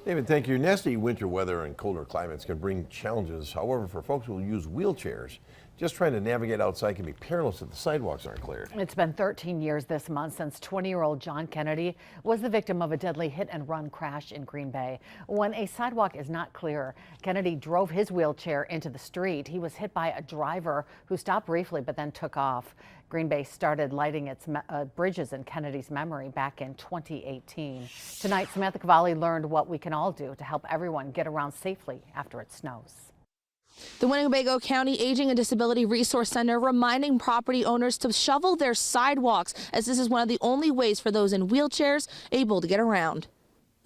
David, thank you. Nasty winter weather and colder climates can bring challenges. However, for folks who use wheelchairs, just trying to navigate outside can be perilous if the sidewalks aren't cleared. It's been 13 years this month since 20-year-old John Kennedy was the victim of a deadly hit-and-run crash in Green Bay. When a sidewalk is not clear, Kennedy drove his wheelchair into the street. He was hit by a driver who stopped briefly but then took off. Green Bay started lighting its bridges in Kennedy's memory back in 2018. Tonight, Samantha Cavalli learned what we can all do to help everyone get around safely after it snows. The Winnebago County Aging and Disability Resource Center reminding property owners to shovel their sidewalks, as this is one of the only ways for those in wheelchairs able to get around.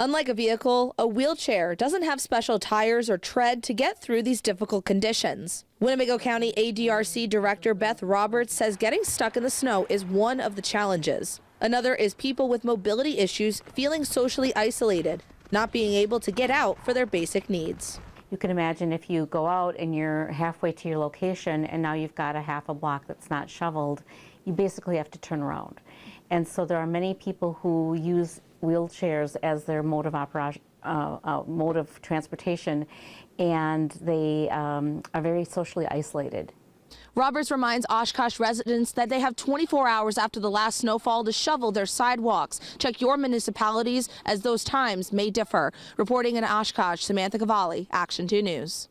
Unlike a vehicle, a wheelchair doesn't have special tires or tread to get through these difficult conditions. Winnebago County ADRC Director Beth Roberts says getting stuck in the snow is one of the challenges. Another is people with mobility issues feeling socially isolated, not being able to get out for their basic needs. You can imagine if you go out and you're halfway to your location and now you've got a half a block that's not shoveled, you basically have to turn around. And so there are many people who use wheelchairs as their mode of transportation, and they are very socially isolated. Roberts reminds Oshkosh residents that they have 24 hours after the last snowfall to shovel their sidewalks. Check your municipalities, as those times may differ. Reporting in Oshkosh, Samantha Cavalli, Action 2 News.